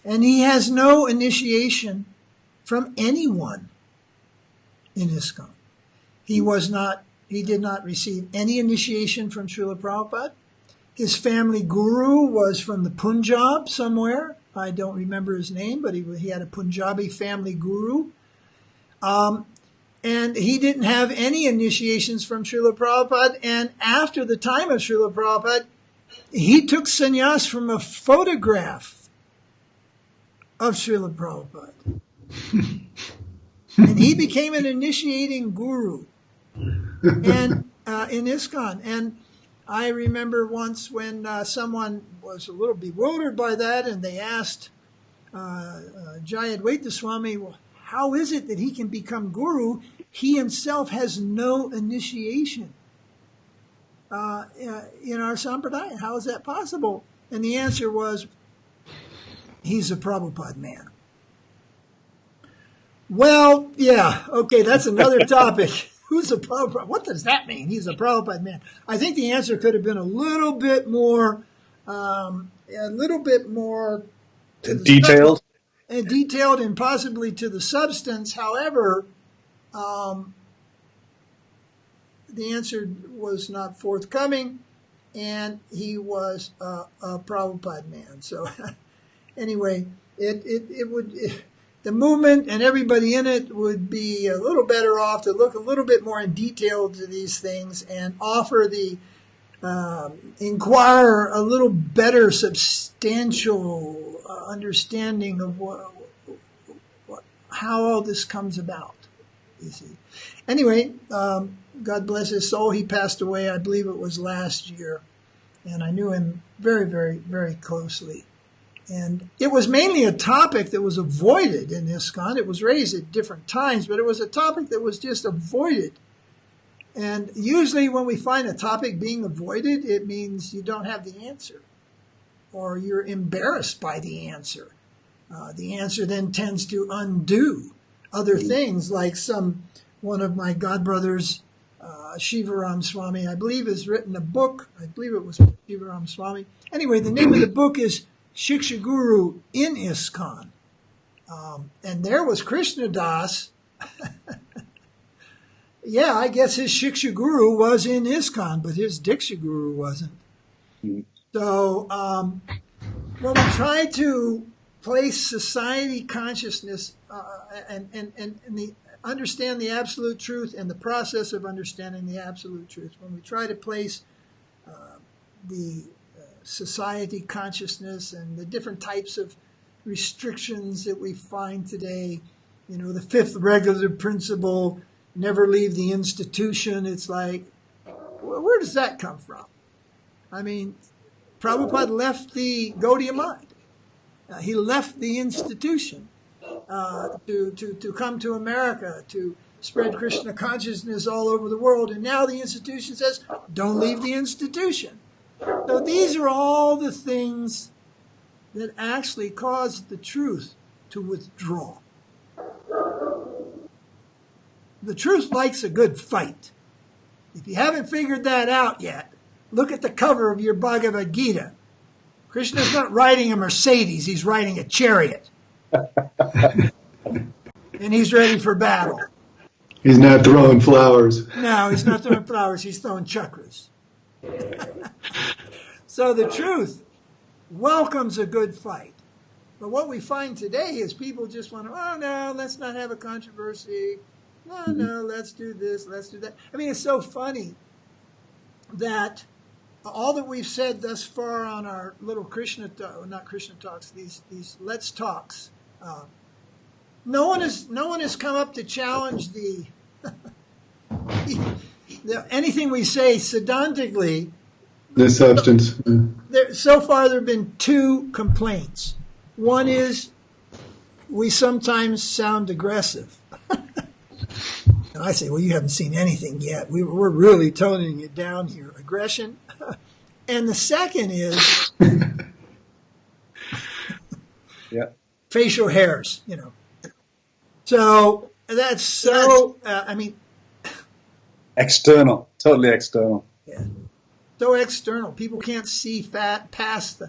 And he has no initiation from anyone in ISKCON. He did not receive any initiation from Srila Prabhupada. His family guru was from the Punjab somewhere. I don't remember his name, but he had a Punjabi family guru. And he didn't have any initiations from Srila Prabhupada. And after the time of Srila Prabhupada, he took sannyas from a photograph of Srila Prabhupada. And he became an initiating guru and in ISKCON. And I remember once when someone was a little bewildered by that, and they asked Jayadvaita Swami, well, how is it that he can become guru? He himself has no initiation in our sampradaya. How is that possible? And the answer was, he's a Prabhupada man. Well, yeah, okay, that's another topic. Who's a Prabhupada? What does that mean? He's a Prabhupada man. I think the answer could have been a little bit more Detailed. Detailed and possibly to the substance. However, the answer was not forthcoming, and he was a Prabhupada man. So anyway, the movement and everybody in it would be a little better off to look a little bit more in detail to these things and offer inquire a little better substantial understanding of how all this comes about, you see. Anyway, God bless his soul. He passed away, I believe it was last year, and I knew him very, very, very closely. And it was mainly a topic that was avoided in ISKCON. It was raised at different times, but it was a topic that was just avoided. And usually when we find a topic being avoided, it means you don't have the answer, or you're embarrassed by the answer. The answer then tends to undo other things, like one of my godbrothers, Shivaram Swami, I believe, has written a book. I believe it was Shivaram Swami. Anyway, the name of the book is Shiksha Guru in ISKCON. And there was Krishna Das. Yeah, I guess his Shiksha Guru was in ISKCON, but his Diksha Guru wasn't. So when we try to place society consciousness and understand the absolute truth and the process of understanding the absolute truth, when we try to place the society consciousness and the different types of restrictions that we find today, the fifth regulative principle, never leave the institution, it's like, where does that come from? I mean, Prabhupada left the Gaudiya mind. He left the institution to come to America, to spread Krishna consciousness all over the world, and now the institution says, don't leave the institution. So these are all the things that actually cause the truth to withdraw. The truth likes a good fight. If you haven't figured that out yet, look at the cover of your Bhagavad Gita. Krishna's not riding a Mercedes, he's riding a chariot. And he's ready for battle. He's not throwing flowers. No, he's not throwing flowers, he's throwing chakras. So the truth welcomes a good fight. But what we find today is people just want to, oh no, let's not have a controversy. No, let's do this, let's do that. I mean, it's so funny that all that we've said thus far on our little not Krishna talks, these Let's Talks, no one has come up to challenge anything we say Siddhantically. The substance. So far there have been two complaints. One is we sometimes sound aggressive. And I say, well, you haven't seen anything yet. We're really toning it down here. Aggression. And the second is facial hairs, So that's so, external, totally external. Yeah. So external. People can't see past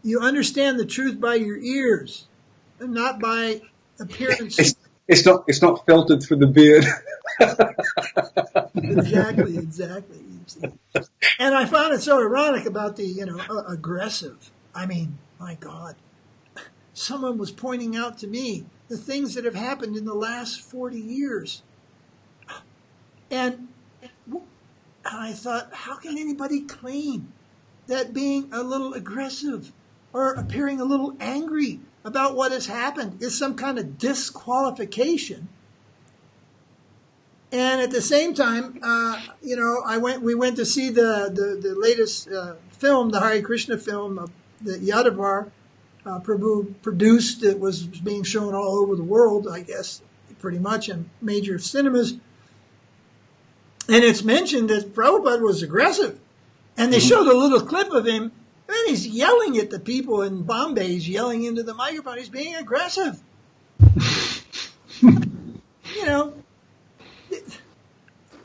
you understand the truth by your ears and not by appearance. It's not filtered through the beard. Exactly. And I found it so ironic about the, aggressive. I mean, my God. Someone was pointing out to me the things that have happened in the last 40 years. And I thought, how can anybody claim that being a little aggressive or appearing a little angry about what has happened is some kind of disqualification? And at the same time, we went to see the latest film, the Hare Krishna film that Yadavar Prabhu produced. That was being shown all over the world, I guess, pretty much in major cinemas. And it's mentioned that Prabhupada was aggressive. And they showed a little clip of him, and he's yelling at the people in Bombay. He's yelling into the microphone. He's being aggressive.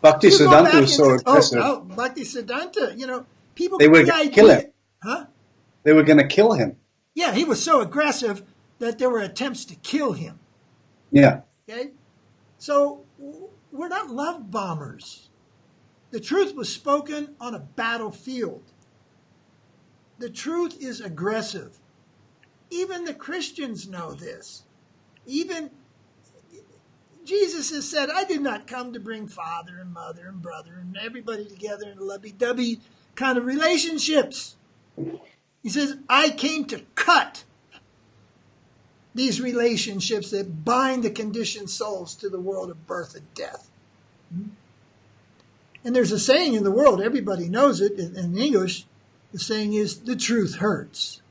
Bhaktisiddanta was so aggressive. Bhaktisiddanta, people they were going to kill him. Huh? They were going to kill him. Yeah, he was so aggressive that there were attempts to kill him. Yeah. Okay? So we're not love bombers. The truth was spoken on a battlefield. The truth is aggressive. Even the Christians know this. Even Jesus has said, I did not come to bring father and mother and brother and everybody together in lovey-dovey kind of relationships. He says, I came to cut these relationships that bind the conditioned souls to the world of birth and death. And there's a saying in the world, everybody knows it in English, the saying is, the truth hurts.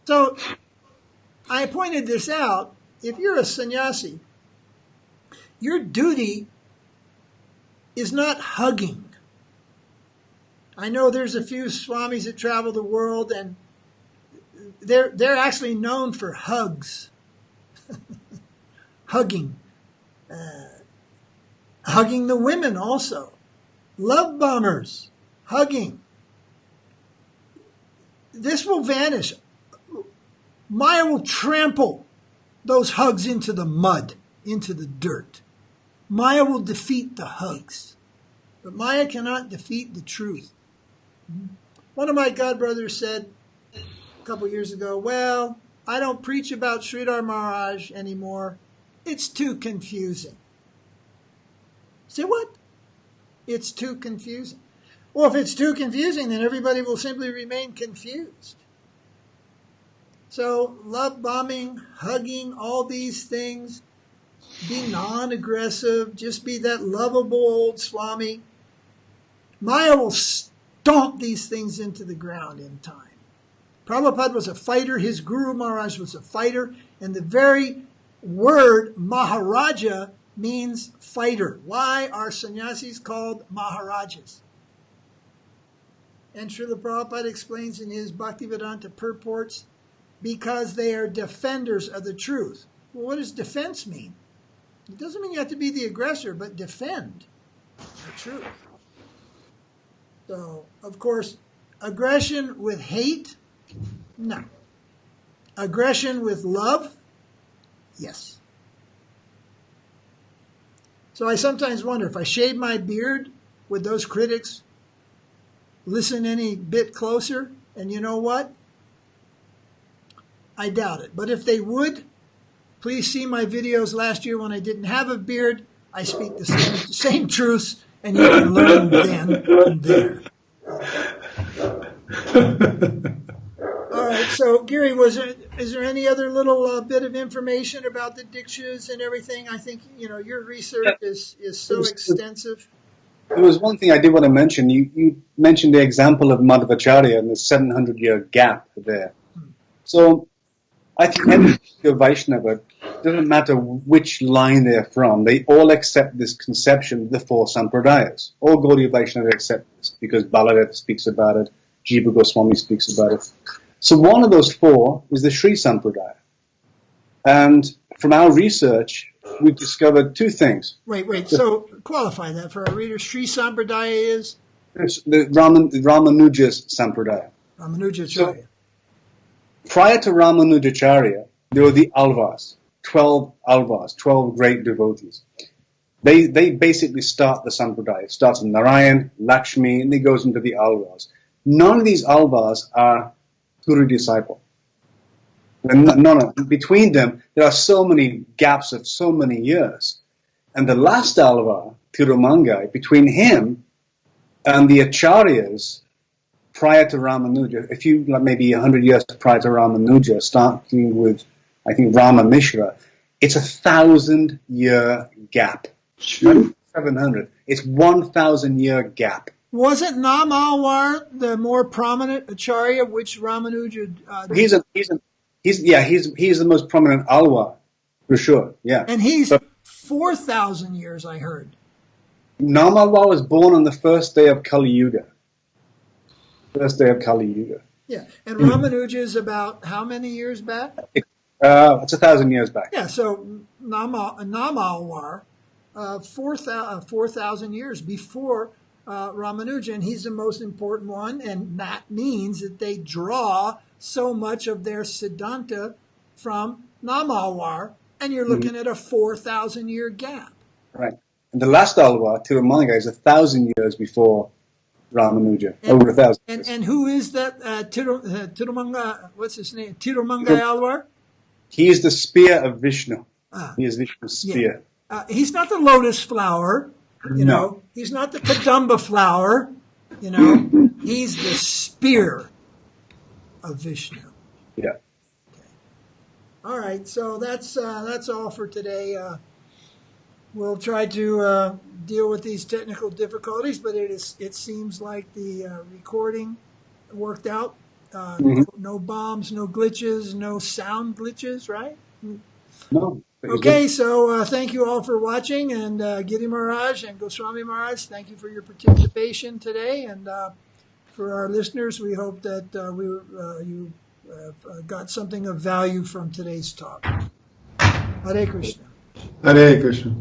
So I pointed this out. If you're a sannyasi, your duty is not hugging. I know there's a few swamis that travel the world, and they're actually known for hugs. Hugging. Hugging the women also. Love bombers. Hugging. This will vanish. Maya will trample those hugs into the mud, into the dirt. Maya will defeat the hugs. But Maya cannot defeat the truth. One of my godbrothers said a couple years ago, well, I don't preach about Sridhara Maharaj anymore. It's too confusing. Say what? It's too confusing. Well, if it's too confusing, then everybody will simply remain confused. So, love bombing, hugging, all these things, be non-aggressive, just be that lovable old Swami. Maya will stomp these things into the ground in time. Prabhupada was a fighter, his Guru Maharaj was a fighter, and the very word Maharaja means fighter. Why are sannyasis called Maharajas? And Srila Prabhupada explains in his Bhaktivedanta purports, because they are defenders of the truth. Well, what does defense mean? It doesn't mean you have to be the aggressor, but defend the truth. So, of course, aggression with hate? No. Aggression with love? Yes. So I sometimes wonder, if I shave my beard, would those critics listen any bit closer? And you know what? I doubt it. But if they would, please see my videos last year when I didn't have a beard. I speak the same truths, and you can learn then and there. All right, so Giri, is there any other little bit of information about the Dikshas and everything? I think, your research is so extensive. There was one thing I did want to mention. You mentioned the example of Madhvacharya and the 700-year gap there. So I think every Vaishnava, doesn't matter which line they're from, they all accept this conception of the four sampradayas. All Gaudiya Vaiṣṇava accept this because Baladev speaks about it, Jiva Goswami speaks about it. So one of those four is the Sri Sampradaya. And from our research, we discovered two things. Wait. So qualify that for our readers. Sri Sampradaya is? It's the Ramanuja's Sampradaya. Ramanujacharya. So, prior to Ramanujacharya, there were the Alvas, 12 Alvas, 12 great devotees. They basically start the Sampradaya. It starts with Narayan, Lakshmi, and it goes into the Alvas. None of these Alvas are Guru disciple. None. Between them, there are so many gaps of so many years. And the last Alva, Tirumangai, between him and the Acharyas prior to Ramanuja, maybe 100 years prior to Ramanuja, starting with, I think, Rama Mishra, it's 1,000-year gap. 700. It's 1,000-year gap. Wasn't Nam Alwar the more prominent Acharya, which Ramanuja? He's the most prominent Alwar, for sure. Yeah, and he's 4,000 years, I heard. Nam Alwar was born on the first day of Kali Yuga. Yeah, and Ramanuja is about how many years back? It's 1,000 years back. Yeah, so Nam Alwar, 4,000 years before Ramanuja, and he's the most important one, and that means that they draw so much of their Siddhanta from Nam Alwar, and you're looking at a 4,000-year gap. Right. And the last Alvar, Tirumanga, is 1,000 years before Ramanuja. Over 1,000 years. And who is that Tirumanga? What's his name? Tirumanga Alvar? He is the spear of Vishnu. Ah, He is Vishnu's yeah. spear. He's not the lotus flower, you No. know. He's not the Kadamba flower, you know. He's the spear of Vishnu. Yeah. All right, so that's all for today. We'll try to deal with these technical difficulties, but it seems like the recording worked out. No bombs, no glitches, no sound glitches, right? No. Okay, so thank you all for watching, and Giri Maharaj and Goswami Maharaj, thank you for your participation today, and for our listeners, we hope that you got something of value from today's talk. Hare Krishna. Hare Krishna.